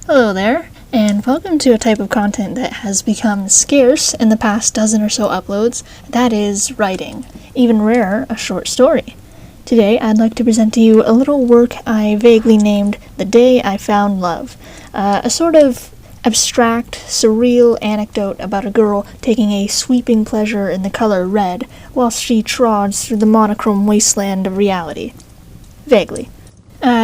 Hello there, and welcome to a type of content that has become scarce in the past dozen or so uploads, that is writing. Even rarer, a short story. Today I'd like to present to you a little work I vaguely named The Day I Found Love, a sort of abstract, surreal anecdote about a girl taking a sweeping pleasure in the color red whilst she trods through the monochrome wasteland of reality. Vaguely.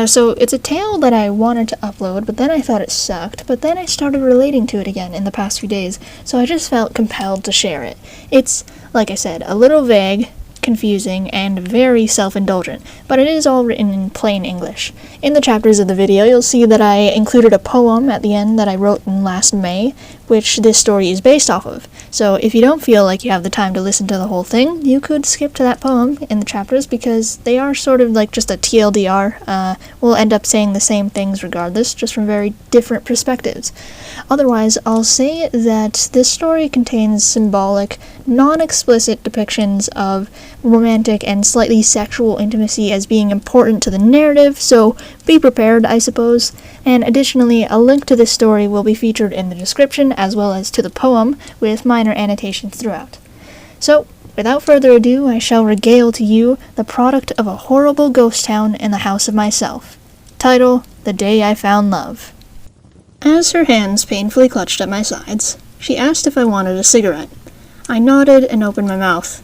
So it's a tale that I wanted to upload, but then I thought it sucked, but then I started relating to it again in the past few days, so I just felt compelled to share it. It's, like I said, a little vague, confusing, and very self-indulgent, but it is all written in plain English. In the chapters of the video, you'll see that I included a poem at the end that I wrote in last May, which this story is based off of. So if you don't feel like you have the time to listen to the whole thing, you could skip to that poem in the chapters because they are sort of like just a TLDR. We'll end up saying the same things regardless, just from very different perspectives. Otherwise, I'll say that this story contains symbolic, non-explicit depictions of romantic and slightly sexual intimacy as being important to the narrative, so be prepared, I suppose. And additionally, a link to this story will be featured in the description as well as to the poem, with minor annotations throughout. So, without further ado, I shall regale to you the product of a horrible ghost town in the house of myself. Title, The Day I Found Love. As her hands painfully clutched at my sides, she asked if I wanted a cigarette. I nodded and opened my mouth.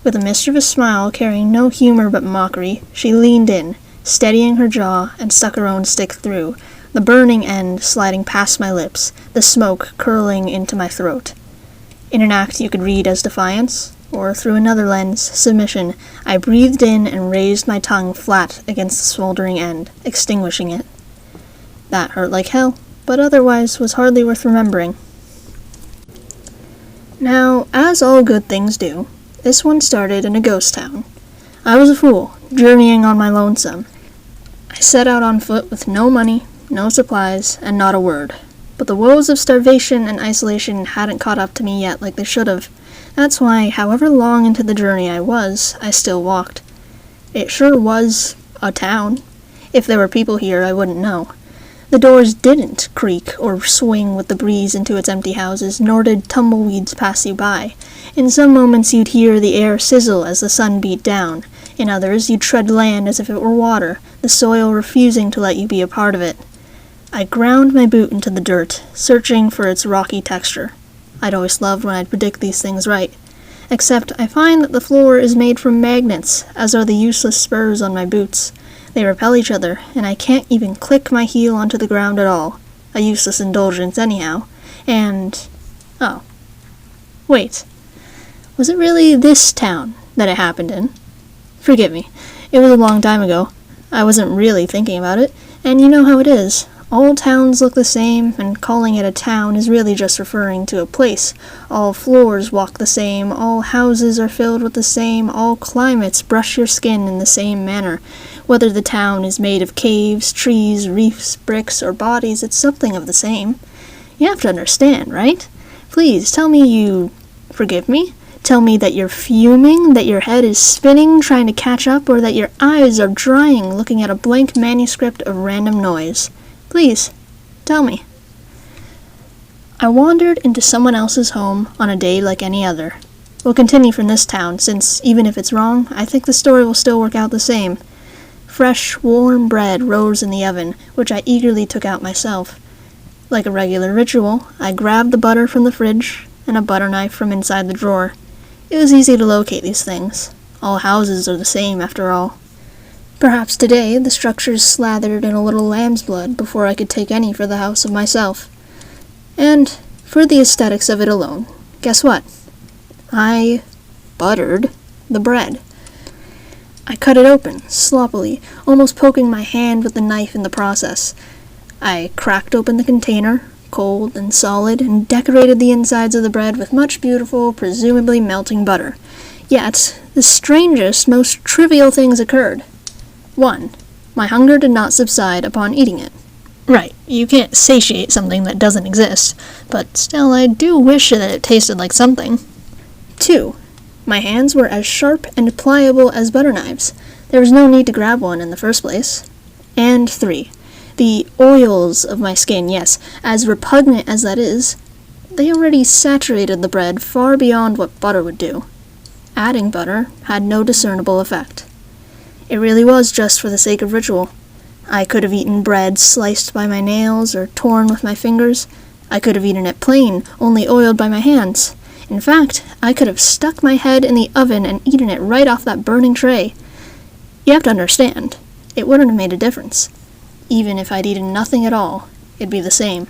With a mischievous smile carrying no humor but mockery, she leaned in, steadying her jaw, and stuck her own stick through, the burning end sliding past my lips, the smoke curling into my throat. In an act you could read as defiance, or through another lens, submission, I breathed in and raised my tongue flat against the smoldering end, extinguishing it. That hurt like hell, but otherwise was hardly worth remembering. Now, as all good things do, this one started in a ghost town. I was a fool, journeying on my lonesome. I set out on foot with no money, no supplies, and not a word. But the woes of starvation and isolation hadn't caught up to me yet like they should have. That's why, however long into the journey I still walked. It sure was a town. If there were people here, I wouldn't know. The doors didn't creak or swing with the breeze into its empty houses, nor did tumbleweeds pass you by. In some moments you'd hear the air sizzle as the sun beat down. In others you'd tread land as if it were water, the soil refusing to let you be a part of it. I ground my boot into the dirt, searching for its rocky texture. I'd always loved when I'd predict these things right. Except I find that the floor is made from magnets, as are the useless spurs on my boots. They repel each other, and I can't even click my heel onto the ground at all. A useless indulgence anyhow. And... oh. Wait. Was it really this town that it happened in? Forgive me. It was a long time ago. I wasn't really thinking about it, and you know how it is. All towns look the same, and calling it a town is really just referring to a place. All floors walk the same, all houses are filled with the same, all climates brush your skin in the same manner. Whether the town is made of caves, trees, reefs, bricks, or bodies, it's something of the same. You have to understand, right? Please, tell me you forgive me? Tell me that you're fuming, that your head is spinning, trying to catch up, or that your eyes are drying, looking at a blank manuscript of random noise. Please, tell me. I wandered into someone else's home on a day like any other. We'll continue from this town, since, even if it's wrong, I think the story will still work out the same. Fresh, warm bread rose in the oven, which I eagerly took out myself. Like a regular ritual, I grabbed the butter from the fridge, and a butter knife from inside the drawer. It was easy to locate these things. All houses are the same, after all. Perhaps today the structure's slathered in a little lamb's blood before I could take any for the house of myself. And, for the aesthetics of it alone, guess what? I buttered the bread. I cut it open, sloppily, almost poking my hand with the knife in the process. I cracked open the container, cold and solid, and decorated the insides of the bread with much beautiful, presumably melting butter. Yet, the strangest, most trivial things occurred. 1. My hunger did not subside upon eating it. Right, you can't satiate something that doesn't exist, but still I do wish that it tasted like something. 2. My hands were as sharp and pliable as butter knives. There was no need to grab one in the first place. And 3. The oils of my skin, yes, as repugnant as that is, they already saturated the bread far beyond what butter would do. Adding butter had no discernible effect. It really was just for the sake of ritual. I could have eaten bread sliced by my nails or torn with my fingers. I could have eaten it plain, only oiled by my hands. In fact, I could have stuck my head in the oven and eaten it right off that burning tray. You have to understand, it wouldn't have made a difference. Even if I'd eaten nothing at all, it'd be the same.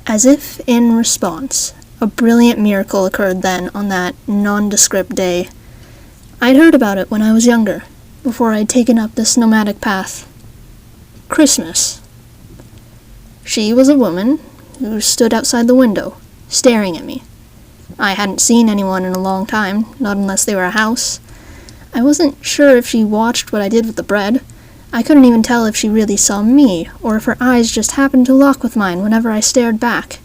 As if in response, a brilliant miracle occurred then on that nondescript day. I'd heard about it when I was younger, before I'd taken up this nomadic path. Christmas. She was a woman who stood outside the window, staring at me. I hadn't seen anyone in a long time, not unless they were a house. I wasn't sure if she watched what I did with the bread. I couldn't even tell if she really saw me, or if her eyes just happened to lock with mine whenever I stared back.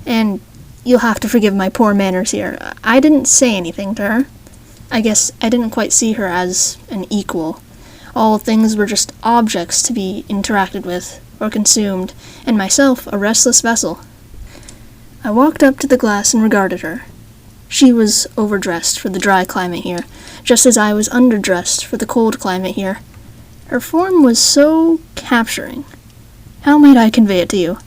And you'll have to forgive my poor manners here. I didn't say anything to her. I guess I didn't quite see her as an equal. All things were just objects to be interacted with, or consumed, and myself a restless vessel. I walked up to the glass and regarded her. She was overdressed for the dry climate here, just as I was underdressed for the cold climate here. Her form was so capturing. How might I convey it to you?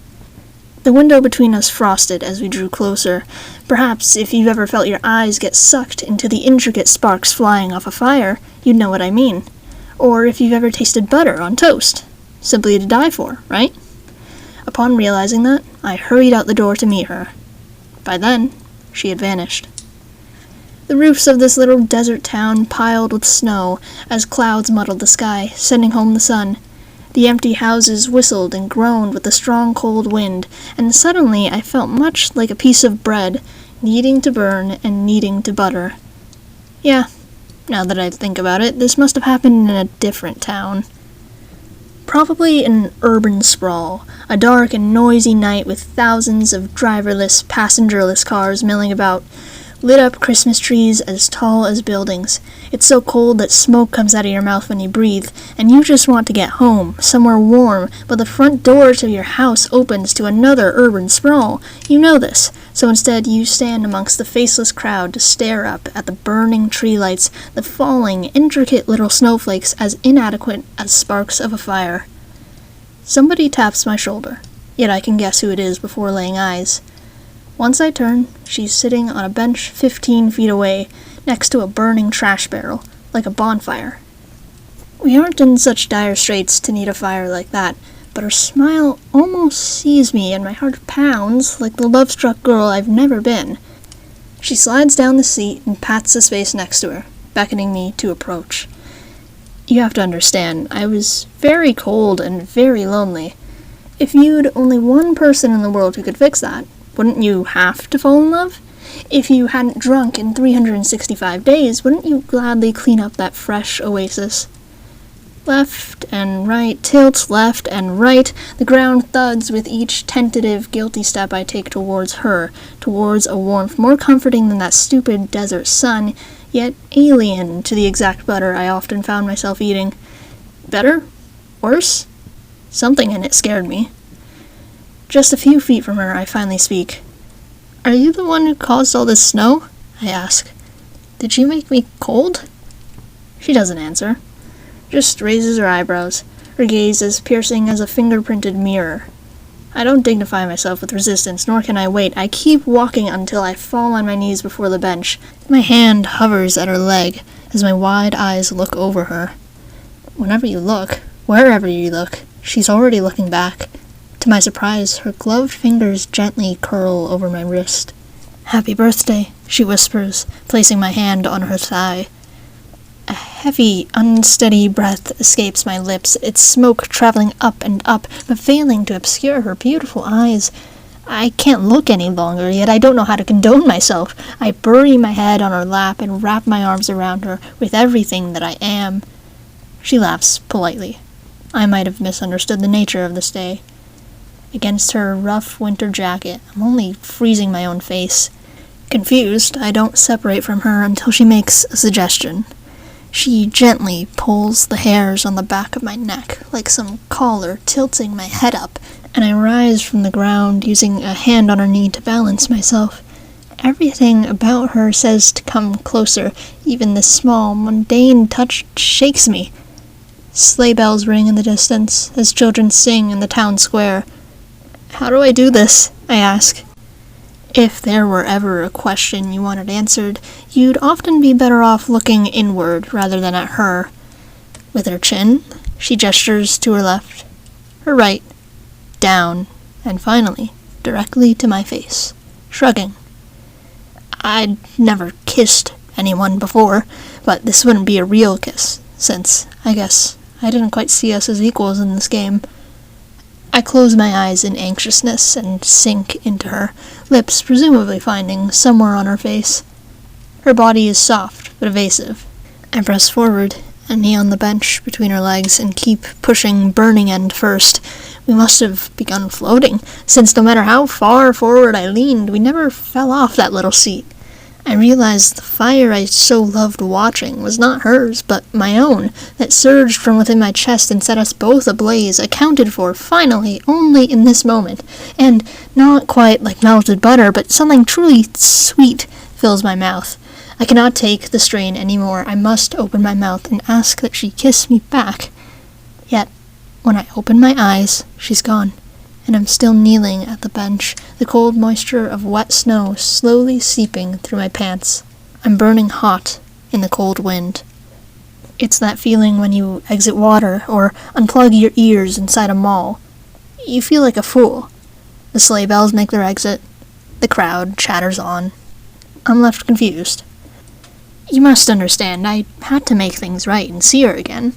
The window between us frosted as we drew closer. Perhaps if you've ever felt your eyes get sucked into the intricate sparks flying off a fire, you'd know what I mean. Or if you've ever tasted butter on toast. Simply to die for, right? Upon realizing that, I hurried out the door to meet her. By then, she had vanished. The roofs of this little desert town piled with snow as clouds muddled the sky, sending home the sun. The empty houses whistled and groaned with the strong cold wind, and suddenly I felt much like a piece of bread, needing to burn and needing to butter. Yeah, now that I think about it, this must have happened in a different town. Probably an urban sprawl, a dark and noisy night with thousands of driverless, passengerless cars milling about, lit up Christmas trees as tall as buildings. It's so cold that smoke comes out of your mouth when you breathe, and you just want to get home, somewhere warm, but the front door to your house opens to another urban sprawl. You know this, so instead you stand amongst the faceless crowd to stare up at the burning tree lights, the falling, intricate little snowflakes as inadequate as sparks of a fire. Somebody taps my shoulder, yet I can guess who it is before laying eyes. Once I turn, she's sitting on a bench 15 feet away, next to a burning trash barrel, like a bonfire. We aren't in such dire straits to need a fire like that, but her smile almost sees me and my heart pounds like the love-struck girl I've never been. She slides down the seat and pats the space next to her, beckoning me to approach. You have to understand, I was very cold and very lonely. If you'd only one person in the world who could fix that, wouldn't you have to fall in love? If you hadn't drunk in 365 days, wouldn't you gladly clean up that fresh oasis? Left and right, tilt left and right, the ground thuds with each tentative, guilty step I take towards her, towards a warmth more comforting than that stupid desert sun, yet alien to the exact butter I often found myself eating. Better? Worse? Something in it scared me. Just a few feet from her, I finally speak. Are you the one who caused all this snow? I ask. Did you make me cold? She doesn't answer, just raises her eyebrows, her gaze as piercing as a finger-printed mirror. I don't dignify myself with resistance, nor can I wait. I keep walking until I fall on my knees before the bench. My hand hovers at her leg as my wide eyes look over her. Whenever you look, wherever you look, she's already looking back. To my surprise, her gloved fingers gently curl over my wrist. "Happy birthday," she whispers, placing my hand on her thigh. A heavy, unsteady breath escapes my lips, its smoke traveling up and up, but failing to obscure her beautiful eyes. I can't look any longer, yet I don't know how to condone myself. I bury my head on her lap and wrap my arms around her with everything that I am. She laughs politely. I might have misunderstood the nature of this day. Against her rough winter jacket, I'm only freezing my own face. Confused, I don't separate from her until she makes a suggestion. She gently pulls the hairs on the back of my neck like some collar, tilting my head up, and I rise from the ground using a hand on her knee to balance myself. Everything about her says to come closer. Even this small, mundane touch shakes me. Sleigh bells ring in the distance as children sing in the town square. How do I do this? I ask. If there were ever a question you wanted answered, you'd often be better off looking inward rather than at her. With her chin, she gestures to her left, her right, down, and finally, directly to my face, shrugging. I'd never kissed anyone before, but this wouldn't be a real kiss, since, I guess, I didn't quite see us as equals in this game. I close my eyes in anxiousness and sink into her, lips presumably finding somewhere on her face. Her body is soft but evasive. I press forward, a knee on the bench between her legs, and keep pushing burning end first. We must have begun floating, since no matter how far forward I leaned, we never fell off that little seat. I realized the fire I so loved watching was not hers, but my own, that surged from within my chest and set us both ablaze, accounted for, finally, only in this moment, and not quite like melted butter, but something truly sweet fills my mouth. I cannot take the strain anymore. I must open my mouth and ask that she kiss me back. Yet, when I open my eyes, she's gone, and I'm still kneeling at the bench, the cold moisture of wet snow slowly seeping through my pants. I'm burning hot in the cold wind. It's that feeling when you exit water or unplug your ears inside a mall. You feel like a fool. The sleigh bells make their exit. The crowd chatters on. I'm left confused. You must understand, I had to make things right and see her again.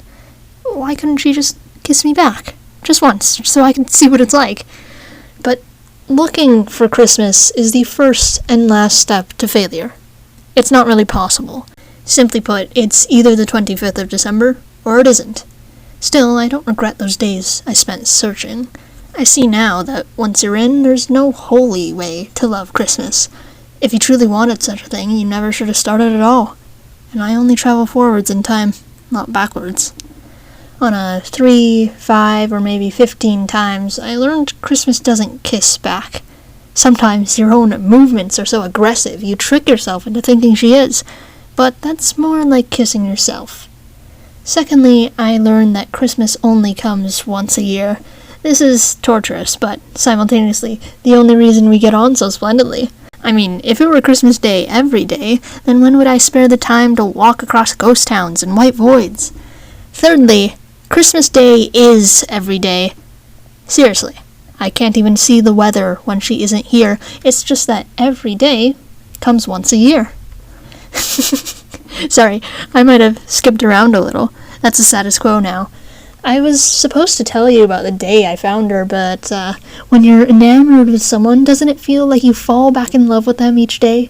Why couldn't she just kiss me back? Just once, so I can see what it's like. But looking for Christmas is the first and last step to failure. It's not really possible. Simply put, it's either the 25th of December, or it isn't. Still, I don't regret those days I spent searching. I see now that once you're in, there's no holy way to love Christmas. If you truly wanted such a thing, you never should have started at all. And I only travel forwards in time, not backwards. On a 3, 5, or maybe 15 times, I learned Christmas doesn't kiss back. Sometimes your own movements are so aggressive you trick yourself into thinking she is, but that's more like kissing yourself. Secondly, I learned that Christmas only comes once a year. This is torturous, but simultaneously the only reason we get on so splendidly. I mean, if it were Christmas Day every day, then when would I spare the time to walk across ghost towns and white voids? Thirdly, Christmas Day is every day. Seriously, I can't even see the weather when she isn't here. It's just that every day comes once a year. Sorry, I might have skipped around a little. That's the status quo now. I was supposed to tell you about the day I found her, but when you're enamored with someone, doesn't it feel like you fall back in love with them each day?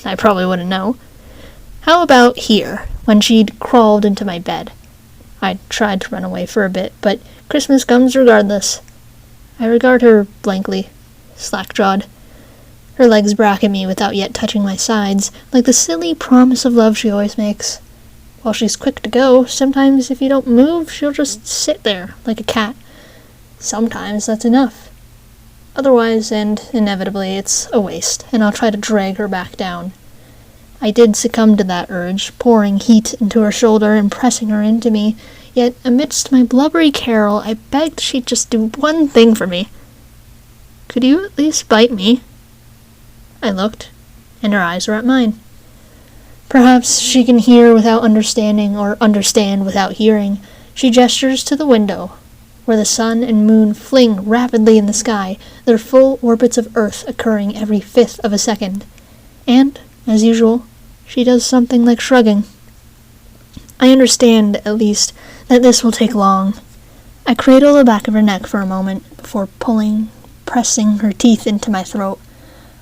I probably wouldn't know. How about here, when she'd crawled into my bed? I tried to run away for a bit, but Christmas comes regardless. I regard her blankly, slack-jawed. Her legs bracket me without yet touching my sides, like the silly promise of love she always makes. While she's quick to go, sometimes if you don't move, she'll just sit there, like a cat. Sometimes that's enough. Otherwise, and inevitably, it's a waste, and I'll try to drag her back down. I did succumb to that urge, pouring heat into her shoulder and pressing her into me, yet amidst my blubbery carol, I begged she'd just do one thing for me. Could you at least bite me? I looked, and her eyes were at mine. Perhaps she can hear without understanding, or understand without hearing. She gestures to the window, where the sun and moon fling rapidly in the sky, their full orbits of Earth occurring every 5th of a second. And, as usual, she does something like shrugging. I understand, at least, that this will take long. I cradle the back of her neck for a moment, before pressing her teeth into my throat.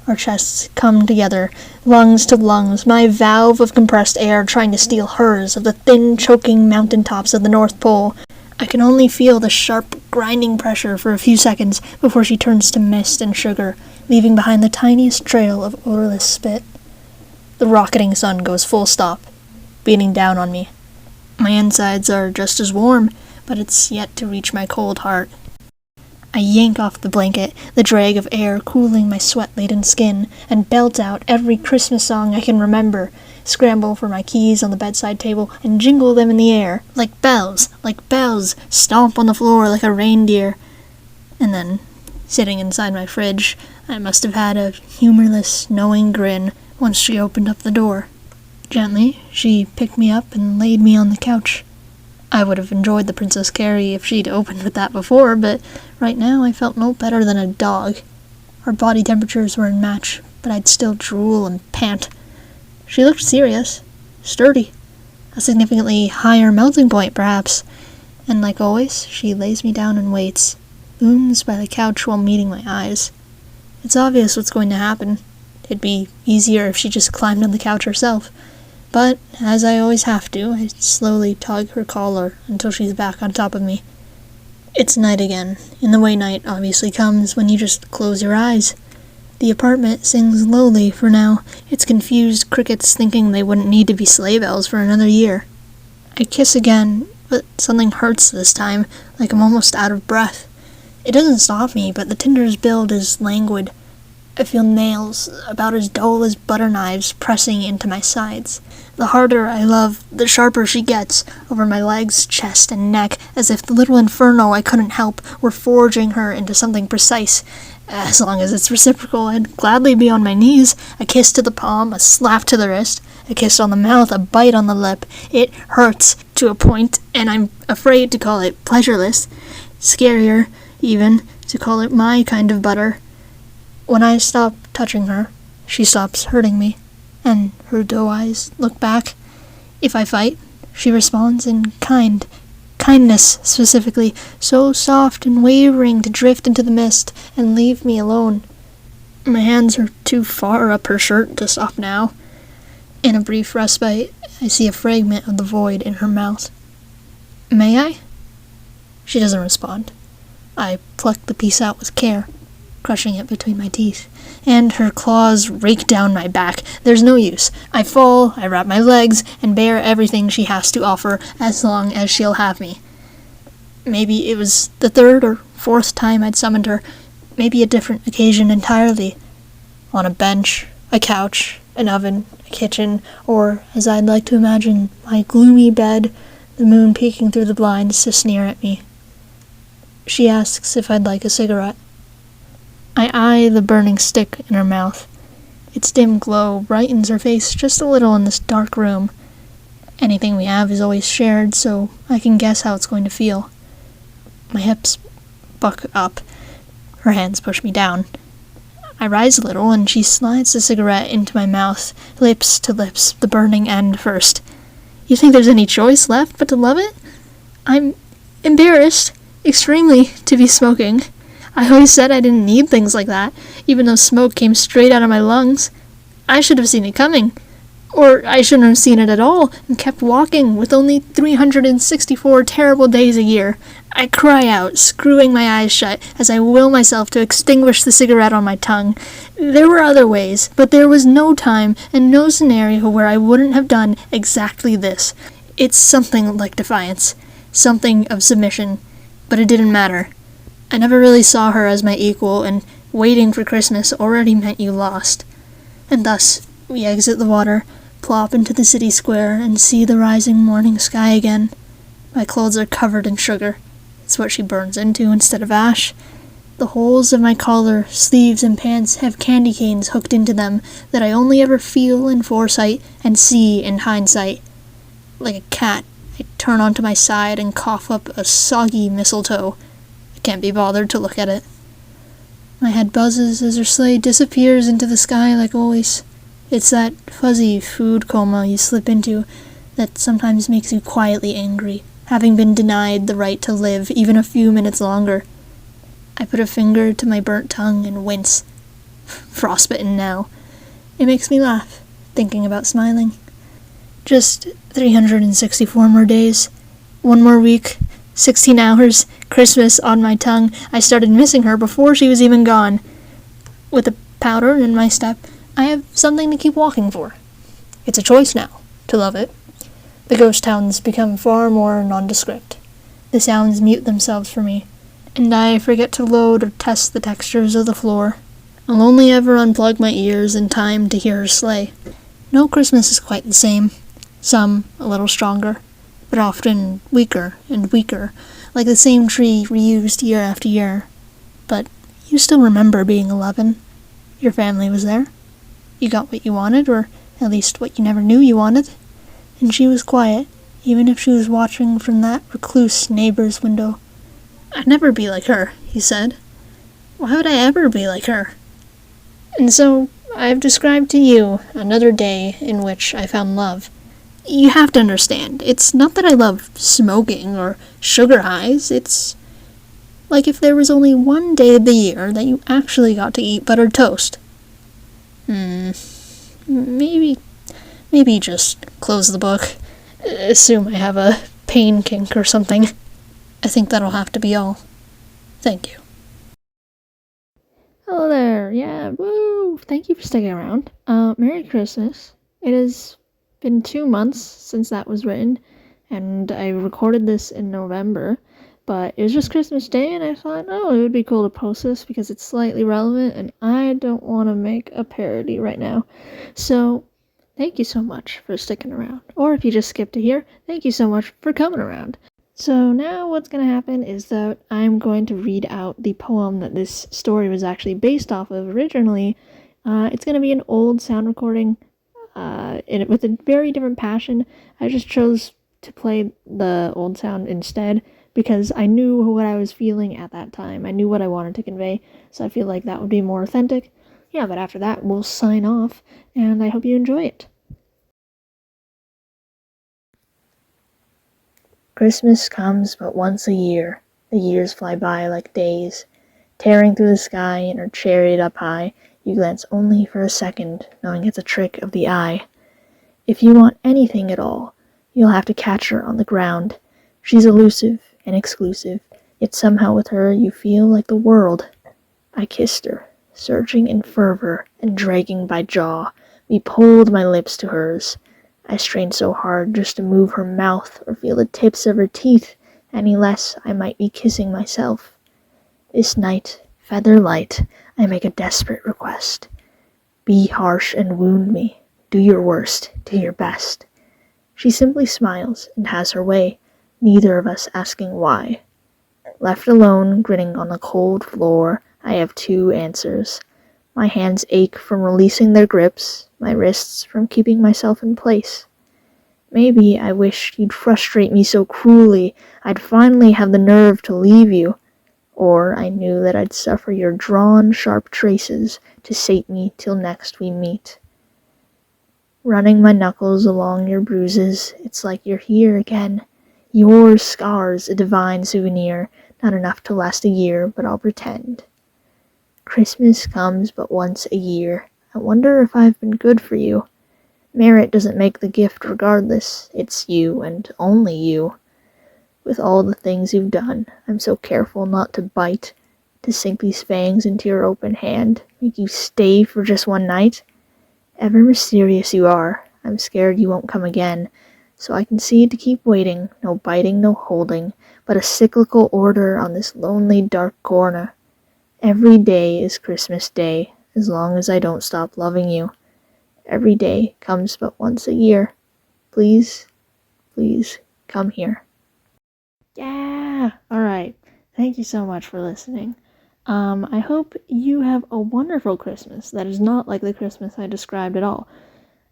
Our chests come together, lungs to lungs, my valve of compressed air trying to steal hers of the thin, choking mountain tops of the North Pole. I can only feel the sharp, grinding pressure for a few seconds before she turns to mist and sugar, leaving behind the tiniest trail of odorless spit. The rocketing sun goes full stop, beating down on me. My insides are just as warm, but it's yet to reach my cold heart. I yank off the blanket, the drag of air cooling my sweat-laden skin, and belt out every Christmas song I can remember, scramble for my keys on the bedside table, and jingle them in the air, like bells, stomp on the floor like a reindeer. And then, sitting inside my fridge, I must have had a humorless, knowing grin once she opened up the door. Gently, she picked me up and laid me on the couch. I would have enjoyed the Princess Carrie if she'd opened with that before, but right now I felt no better than a dog. Our body temperatures were in match, but I'd still drool and pant. She looked serious, sturdy, a significantly higher melting point, perhaps, and like always, she lays me down and waits, looms by the couch while meeting my eyes. It's obvious what's going to happen. It'd be easier if she just climbed on the couch herself. But, as I always have to, I slowly tug her collar until she's back on top of me. It's night again, and the way night obviously comes when you just close your eyes. The apartment sings lowly for now, its confused crickets thinking they wouldn't need to be sleigh bells for another year. I kiss again, but something hurts this time, like I'm almost out of breath. It doesn't stop me, but the tinder's build is languid. I feel nails, about as dull as butter knives, pressing into my sides. The harder I love, the sharper she gets, over my legs, chest, and neck, as if the little inferno I couldn't help were forging her into something precise. As long as it's reciprocal, I'd gladly be on my knees, a kiss to the palm, a slap to the wrist, a kiss on the mouth, a bite on the lip. It hurts to a point, and I'm afraid to call it pleasureless. Scarier, even, to call it my kind of butter. When I stop touching her, she stops hurting me, and her doe eyes look back. If I fight, she responds in kindness specifically, so soft and wavering to drift into the mist and leave me alone. My hands are too far up her shirt to stop now. In a brief respite, I see a fragment of the void in her mouth. May I? She doesn't respond. I pluck the piece out with care, crushing it between my teeth, and her claws rake down my back. There's no use. I fall, I wrap my legs, and bear everything she has to offer as long as she'll have me. Maybe it was the third or fourth time I'd summoned her, maybe a different occasion entirely. On a bench, a couch, an oven, a kitchen, or, as I'd like to imagine, my gloomy bed, the moon peeking through the blinds to sneer at me. She asks if I'd like a cigarette. I eye the burning stick in her mouth. Its dim glow brightens her face just a little in this dark room. Anything we have is always shared, so I can guess how it's going to feel. My hips buck up. Her hands push me down. I rise a little, and she slides the cigarette into my mouth, lips to lips, the burning end first. You think there's any choice left but to love it? I'm embarrassed, extremely, to be smoking. I always said I didn't need things like that, even though smoke came straight out of my lungs. I should have seen it coming. Or I shouldn't have seen it at all, and kept walking, with only 364 terrible days a year. I cry out, screwing my eyes shut, as I will myself to extinguish the cigarette on my tongue. There were other ways, but there was no time, and no scenario where I wouldn't have done exactly this. It's something like defiance, something of submission, but it didn't matter. I never really saw her as my equal, and waiting for Christmas already meant you lost. And thus, we exit the water, plop into the city square, and see the rising morning sky again. My clothes are covered in sugar. It's what she burns into instead of ash. The holes of my collar, sleeves, and pants have candy canes hooked into them that I only ever feel in foresight and see in hindsight. Like a cat, I turn onto my side and cough up a soggy mistletoe. I can't be bothered to look at it. My head buzzes as her sleigh disappears into the sky like always. It's that fuzzy food coma you slip into that sometimes makes you quietly angry, having been denied the right to live even a few minutes longer. I put a finger to my burnt tongue and wince. Frostbitten now. It makes me laugh, thinking about smiling. Just 364 more days. One more week. 16 hours, Christmas on my tongue. I started missing her before she was even gone. With a powder in my step, I have something to keep walking for. It's a choice now, to love it. The ghost towns become far more nondescript. The sounds mute themselves for me, and I forget to load or test the textures of the floor. I'll only ever unplug my ears in time to hear her sleigh. No Christmas is quite the same. Some a little stronger, but often weaker and weaker, like the same tree reused year after year. But you still remember being 11. Your family was there. You got what you wanted, or at least what you never knew you wanted. And she was quiet, even if she was watching from that recluse neighbor's window. "I'd never be like her," he said. "Why would I ever be like her?" And so, I've described to you another day in which I found love. You have to understand, it's not that I love smoking or sugar highs, it's like if there was only one day of the year that you actually got to eat buttered toast. Maybe just close the book. Assume I have a pain kink or something. I think that'll have to be all. Thank you. Hello there, yeah, woo! Thank you for sticking around. Merry Christmas. It has been 2 months since that was written, and I recorded this in November, but it was just Christmas Day, and I thought, oh, it would be cool to post this because it's slightly relevant, and I don't want to make a parody right now. So, thank you so much for sticking around. Or if you just skipped to here, thank you so much for coming around. So now what's going to happen is that I'm going to read out the poem that this story was actually based off of originally. It's going to be an old sound recording with a very different passion. I just chose to play the old sound instead because I knew what I was feeling at that time. I knew what I wanted to convey, so I feel like that would be more authentic. Yeah, but after that, we'll sign off, and I hope you enjoy it. Christmas comes but once a year. The years fly by like days. Tearing through the sky in her chariot up high, you glance only for a second, knowing it's a trick of the eye. If you want anything at all, you'll have to catch her on the ground. She's elusive and exclusive, yet somehow with her you feel like the world. I kissed her, searching in fervor and dragging by jaw. We pulled my lips to hers. I strained so hard just to move her mouth or feel the tips of her teeth. Any less, I might be kissing myself. This night, feather light, I make a desperate request. Be harsh and wound me. Do your worst, do your best. She simply smiles and has her way, neither of us asking why. Left alone, grinning on the cold floor, I have 2 answers. My hands ache from releasing their grips, my wrists from keeping myself in place. Maybe I wished you'd frustrate me so cruelly I'd finally have the nerve to leave you, or I knew that I'd suffer your drawn, sharp traces to sate me till next we meet. Running my knuckles along your bruises, it's like you're here again. Your scars, a divine souvenir, not enough to last a year, but I'll pretend. Christmas comes but once a year. I wonder if I've been good for you. Merit doesn't make the gift regardless. It's you, and only you. With all the things you've done, I'm so careful not to bite, to sink these fangs into your open hand, make you stay for just one night. Ever mysterious you are, I'm scared you won't come again, so I concede to keep waiting, no biting, no holding, but a cyclical order on this lonely dark corner. Every day is Christmas Day, as long as I don't stop loving you. Every day comes but once a year. Please, please, come here. Yeah! Alright. Thank you so much for listening. I hope you have a wonderful Christmas that is not like the Christmas I described at all.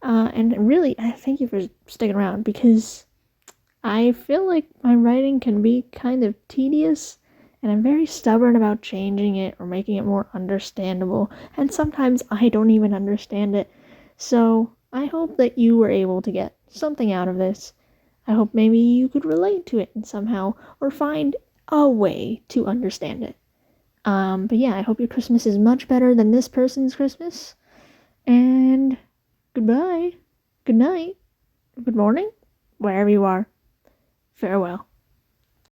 And really, I thank you for sticking around because I feel like my writing can be kind of tedious, and I'm very stubborn about changing it or making it more understandable, and sometimes I don't even understand it. So I hope that you were able to get something out of this. I hope maybe you could relate to it somehow or find a way to understand it. But yeah, I hope your Christmas is much better than this person's Christmas. And goodbye, good night, good morning, wherever you are. Farewell.